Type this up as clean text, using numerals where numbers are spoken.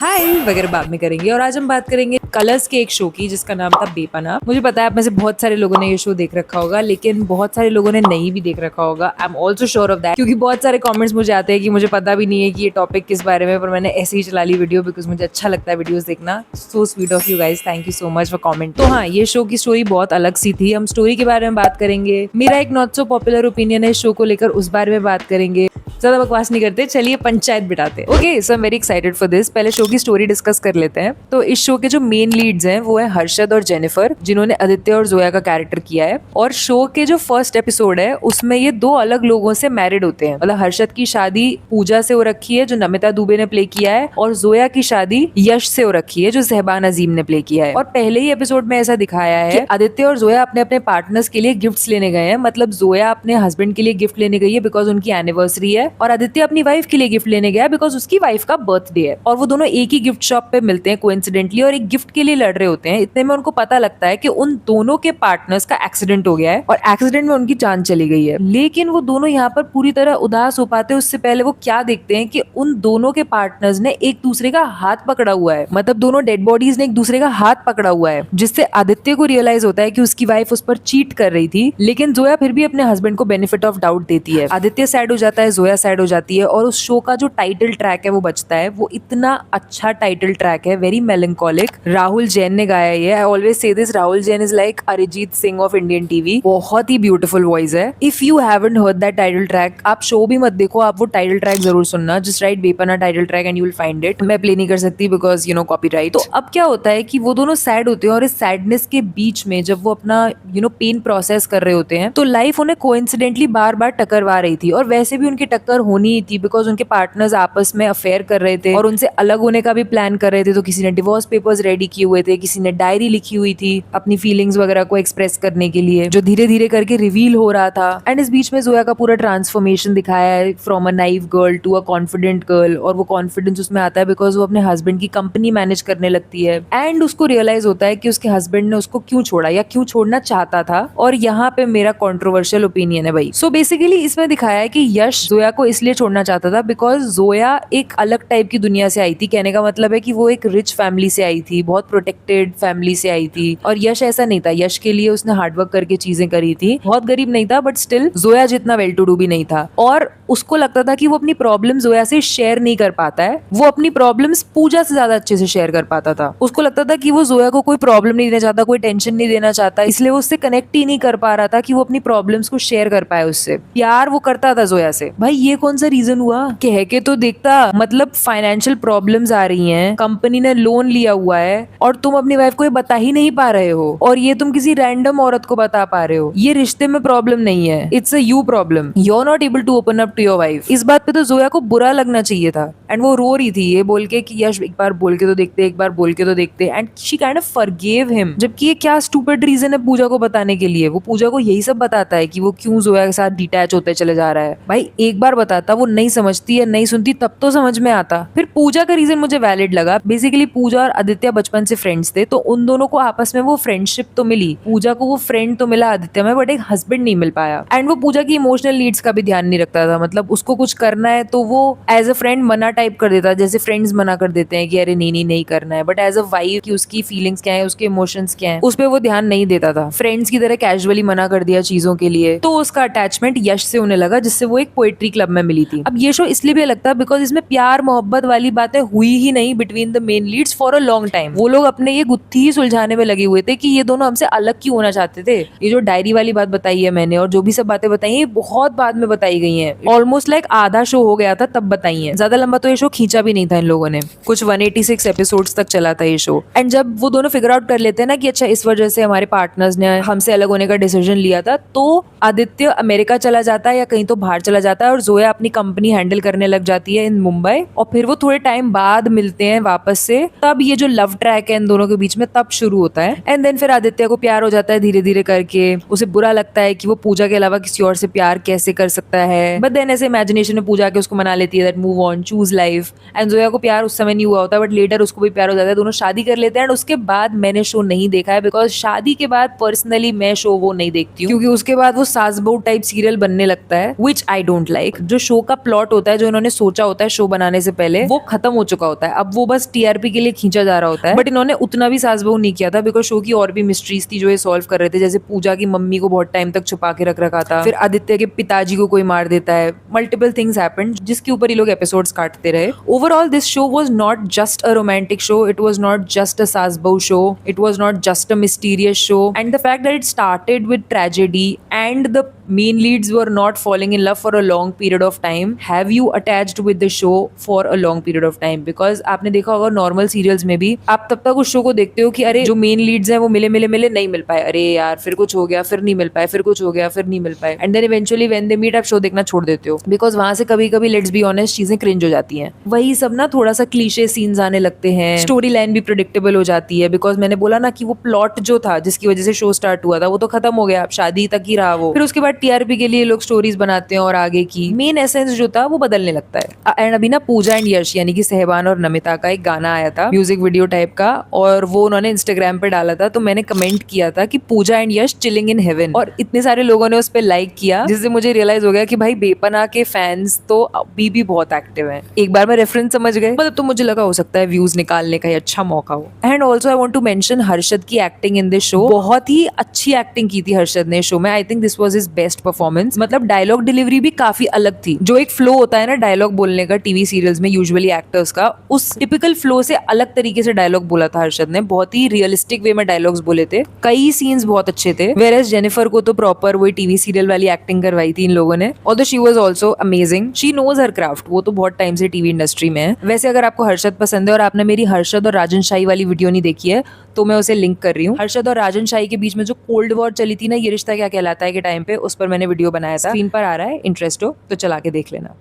हाय वगैरह बाद में करेंगे। और आज हम बात करेंगे कलर्स के एक शो की जिसका नाम था बेपनाह। मुझे पता है आप में से बहुत सारे लोगों ने ये शो देख रखा होगा, लेकिन बहुत सारे लोगों ने नहीं भी देख रखा होगा। I am also sure of that, क्योंकि बहुत सारे कमेंट्स मुझे आते हैं कि मुझे पता भी नहीं है कि ये टॉपिक किस बारे में, पर मैंने ऐसे ही चला ली वीडियो बिकॉज मुझे अच्छा लगता है वीडियोस देखना। So sweet of you guys, thank you so much for comment. तो हाँ, ये शो की स्टोरी बहुत अलग सी थी। हम स्टोरी के बारे में बात करेंगे, मेरा एक नॉट सो पॉपुलर ओपिनियन है शो को लेकर, उस बारे में बात करेंगे। ज्यादा बकवास नहीं करते, चलिए पंचायत बिठाते। Okay, so I am very excited for this. पहले शो की स्टोरी डिस्कस कर लेते हैं। तो इस शो के जो मेन लीड्स हैं वो है हर्षद और जेनिफर, जिन्होंने आदित्य और जोया का कैरेक्टर किया है। और शो के जो फर्स्ट एपिसोड है उसमें ये दो अलग लोगों से मैरिड होते हैं। मतलब हर्षद की शादी पूजा से हो रखी है जो नमिता दुबे ने प्ले किया है, और जोया की शादी यश से हो रखी है जो ज़हबान अजीम ने प्ले किया है। और पहले ही एपिसोड में ऐसा दिखाया है कि आदित्य और जोया अपने अपने पार्टनर्स के लिए गिफ्ट्स लेने गए हैं। मतलब जोया अपने हस्बैंड के लिए गिफ्ट लेने गई है बिकॉज उनकी एनिवर्सरी है, और आदित्य अपनी वाइफ के लिए गिफ्ट लेने गया बिकॉज उसकी वाइफ का बर्थडे है। और वो दोनों एक ही गिफ्ट शॉप पे मिलते हैं कोइंसिडेंटली, और एक गिफ्ट के लिए लड़ रहे होते हैं। इतने में उनको पता लगता है कि उन दोनों के पार्टनर्स का एक्सीडेंट हो गया है और एक्सीडेंट में उनकी जान चली गई है। लेकिन वो दोनों यहाँ पर पूरी तरह उदास हो पाते हैं उससे पहले वो क्या देखते हैं कि उन दोनों के पार्टनर्स ने एक दूसरे का हाथ पकड़ा हुआ है। मतलब दोनों डेड बॉडीज ने एक दूसरे का हाथ पकड़ा हुआ है, जिससे आदित्य को रियलाइज होता है कि उसकी वाइफ उस पर चीट कर रही थी। लेकिन जोया फिर भी अपने हस्बैंड को बेनिफिट ऑफ डाउट देती है। आदित्य सैड हो जाता है, जोया सैड हो जाती है, और उस शो का जो टाइटल ट्रैक है वो बचता है। वो इतना अच्छा टाइटल ट्रैक है, वेरी मेलंकोलिक। राहुल जैन ने गाया है। I always say this, Rahul Jain is like Arijit Singh of Indian TV. बहुत ही ब्यूटीफुल वॉइस है। If you haven't heard that title track, आप शो भी मत देखो, आप वो टाइटल ट्रैक जरूर सुनना। Just write Bepanah title track and you will find it. मैं प्ले नहीं कर सकती बिकॉज यू नो कॉपीराइट। तो अब क्या होता है कि वो दोनों सैड होते हैं, और इस सैडनेस के बीच में जब वो अपना पेन प्रोसेस कर रहे होते हैं, तो लाइफ उन्हें कोइंसिडेंटली बार बार टकरवा रही थी। और वैसे भी उनकी टक्कर होनी ही थी बिकॉज उनके पार्टनर्स आपस में अफेयर कर रहे थे और उनसे अलग होने का भी प्लान कर रहे थे। तो किसी ने डिवोर्स पेपर्स रेडी किए हुए थे, किसी ने डायरी लिखी हुई थी अपनी फीलिंग्स वगैरह को एक्सप्रेस करने के लिए, जो धीरे धीरे करके रिवील हो रहा था। एंड इस बीच में जोया का पूरा ट्रांसफॉर्मेशन दिखाया है, from a naive girl to a confident girl. और वो कॉन्फिडेंस उसमें आता है बिकॉज वो अपने हस्बैंड की कंपनी मैनेज करने लगती है। एंड उसको रियलाइज होता है कि उसके हस्बैंड ने उसको क्यों छोड़ा या क्यों छोड़ना चाहता था। और यहाँ पे मेरा कॉन्ट्रोवर्शियल ओपिनियन है भाई। सो बेसिकली इसमें दिखाया है कि यश जोया को इसलिए छोड़ना चाहता था बिकॉज जोया एक अलग टाइप की दुनिया से आई थी। कहने का मतलब है कि वो एक रिच फैमिली से आई थी, बहुत प्रोटेक्टेड फैमिली से आई थी। और यश ऐसा नहीं था। यश के लिए उसने हार्डवर्क करके चीजें करी थी। बहुत गरीब नहीं था बट स्टिल जोया जितना वेल टू डू भी नहीं था। और उसको लगता था कि वो अपनी प्रॉब्लम जोया से शेयर नहीं कर पाता है, वो अपनी प्रॉब्लम्स पूजा से ज्यादा अच्छे से शेयर कर पाता था। उसको लगता था कि वो जोया को कोई प्रॉब्लम नहीं देना चाहता, कोई टेंशन नहीं देना चाहता, इसलिए वो उससे कनेक्ट ही नहीं कर पा रहा था कि वो अपनी प्रॉब्लम्स को शेयर कर पाए उससे। प्यार वो करता था जोया से। भाई ये कौन सा रीजन हुआ, कह के तो देखता। मतलब फाइनेंशियल प्रॉब्लम्स आ रही हैं, कंपनी ने लोन लिया हुआ है, और तुम अपनी वाइफ को ये बता ही नहीं पा रहे हो, और ये तुम किसी रैंडम औरत को बता पा रहे हो। ये रिश्ते में प्रॉब्लम नहीं है, it's a you problem. You are not able to open up to your wife. इस बात पे तो जोया को बुरा लगना चाहिए था। एंड वो रो रही थी ये बोल के कि यश एक बार बोल के तो देखते, एक बार बोल के तो देखते। And she kind of forgive him. जबकि ये क्या स्टूपिड रीजन है पूजा को बताने के लिए। वो पूजा को यही सब बताता है कि वो क्यों जोया के साथ डिटैच होते चले जा रहा है। भाई एक बार बताता, वो नहीं समझती है, नहीं सुनती, तब तो समझ में आता। फिर पूजा का रीजन मुझे वैलिड लगा। बेसिकली पूजा और आदित्य बचपन से फ्रेंड्स थे, तो उन दोनों को आपस में वो फ्रेंडशिप तो मिली। पूजा को वो फ्रेंड तो मिला आदित्य में, बट एक हस्बैंड नहीं मिल पाया। एंड वो पूजा की इमोशनल नीड्स का भी ध्यान नहीं रखता था। मतलब उसको कुछ करना है तो वो एज अ फ्रेंड मना टाइप कर देता, जैसे फ्रेंड्स मना कर देते हैं कि अरे नहीं नहीं करना है। बट एज अ वाइफ की उसकी फीलिंग्स क्या है, उसके इमोशंस क्या है, उस पर वो ध्यान नहीं देता था। फ्रेंड्स की तरह कैजुअली मना कर दिया चीजों के लिए। तो उसका अटैचमेंट यश से होने लगा, जिससे वो एक पोएट्री क्लब में मिली थी। अब ये शो इसलिए भी लगता है बिकॉज इसमें प्यार मोहब्बत वाली बातें हुई ही नहीं between the main Leeds for a long time. वो लोग अपने ये गुत्थी ही सुलझाने में लगे हुए थे कि ये दोनों हमसे अलग क्यों होना चाहते थे। ये जो डायरी वाली बात बताई है मैंने, और जो भी सब बातें बताई है, बहुत बाद में बताई गई हैं। ऑलमोस्ट लाइक आधा शो हो गया था तब बताई है। ज्यादा लंबा तो ये शो खींचा भी नहीं था इन लोगों ने। कुछ 186 एपिसोड्स तक चला था ये शो। एंड जब वो दोनों फिगर आउट कर लेते हैं ना कि अच्छा इस वजह से हमारे पार्टनर्स ने हमसे अलग होने का डिसीजन लिया था, तो आदित्य अमेरिका चला जाता है या कहीं तो बाहर चला जाता है, और जोया अपनी कंपनी हैंडल करने लग जाती है इन मुंबई। और फिर वो थोड़े टाइम बाद मिलते हैं वापस से। तब ये जो लव ट्रैक है इन दोनों के बीच में तब शुरू होता है। एंड देन फिर आदित्य को प्यार हो जाता है धीरे धीरे करके। उसे बुरा लगता है कि वो पूजा के अलावा किसी और से प्यार कैसे कर सकता है। बट देन ऐसे इमेजिनेशन में पूजा के उसको मना लेती है that move on, choose life. And Zoya को प्यार उस समय नहीं हुआ होता, बट लेटर उसको भी प्यार हो जाता है। दोनों शादी कर लेते हैं। एंड उसके बाद मैंने शो नहीं देखा है बिकॉज शादी के बाद पर्सनली मैं शो वो नहीं देखती हूँ, क्योंकि उसके बाद वो सास बहू टाइप सीरियल बनने लगता है, विच आई डोंट लाइक। जो शो का प्लॉट होता है, जो इन्होंने सोचा होता है शो बनाने से पहले, वो खत्म हो चुका होता है, अब वो बस टीआरपी के लिए खींचा जा रहा होता है, बट इन्होंने उतना भी सास बहू नहीं किया था बिकॉज शो की और भी मिस्ट्रीज थी जो ये सॉल्व कर रहे थे, जैसे पूजा की मम्मी को बहुत टाइम तक छुपा के रख रखा था, फिर आदित्य के पिताजी को कोई मार देता है, मल्टीपल थिंग्स हैपेंड जिसके ऊपर ये लोग एपिसोड्स काटते रहे। Overall this show was not just a romantic show, it was not just a सास बहू show, it was not just a mysterious show, and the fact that it started with tragedy and the main leads were not falling in love for a long period of time. Have you attached with the show for a long period of time? Because आपने देखा होगा normal serials में भी आप तब तक उस show को देखते हो कि अरे जो मेन लीड्स हैं वो मिले नहीं मिल पाए, अरे यार फिर कुछ हो गया, फिर नहीं मिल पाए, फिर कुछ हो गया, फिर नहीं मिल पाए, and then eventually when they meet आप शो देखना छोड़ देते हो बिकॉज वहां से कभी कभी लेट्स बी ऑनेस्ट चीजें क्रिंज हो जाती हैं। वही सब ना थोड़ा सा क्लीशे सीन्स आने लगते हैं, स्टोरी लाइन भी प्रेडिक्टेबल हो जाती है बिकॉज मैंने बोला ना कि वो प्लॉट जो था जिसकी वजह से शो स्टार्ट हुआ था वो तो खत्म हो गया, अब शादी तक ही रहा वो, फिर उसके बाद टीआरपी के लिए लोग स्टोरीज बनाते हैं और आगे की मेन एसेंस जो था वो बदलने लगता है। एंड अभी ना पूजा एंड यश यानी कि सहबान और नमिता का एक गाना आया था म्यूजिक वीडियो टाइप का, और वो उन्होंने इंस्टाग्राम पे डाला था, तो मैंने कमेंट किया था कि Pooja and Yash chilling in heaven, और इतने सारे लोगों ने उस पर लाइक किया जिससे मुझे रियलाइज हो गया कि भाई बेपनाह के फैंस तो अभी भी बहुत एक्टिव हैं। एक बार मैं रेफरेंस समझ गए, मतलब तो मुझे लगा हो सकता है व्यूज निकालने का अच्छा मौका हो। And also I want to mention Harshad की एक्टिंग इन दिस शो, बहुत ही अच्छी एक्टिंग की थी हर्षद ने शो में। I think this was his best performance, मतलब डायलॉग डिलीवरी भी काफी अलग थी। जो एक फ्लो होता है ना डायलॉग बोलने का टीवी सीरियल्स में यूजुअली एक्टर्स का, उस टिपिकल फ्लो से अलग तरीके से डायलॉग बोला था हर्षद ने, बहुत ही रियलिस्टिक वे में डायलॉग्स बोले थे, कई सीन्स बहुत अच्छे थे। वेयर जेनिफर को तो प्रॉपर वही टीवी सीरियल वाली एक्टिंग करवाई थी इन लोगों ने, although she was also amazing, she knows her craft, वो तो बहुत टाइम से टीवी इंडस्ट्री में है। वैसे अगर आपको हर्षद पसंद है और आपने मेरी हर्षद और राजन शाही वाली वीडियो नहीं देखी है तो मैं उसे लिंक कर रही हूँ। हर्षद और राजन शाही के बीच में जो कोल्ड वॉर चली थी ना, ये रिश्ता क्या कहलाता है के टाइम पे, उस पर मैंने वीडियो बनाया था, स्क्रीन पर आ रहा है, इंटरेस्ट हो तो चला के देख लेना।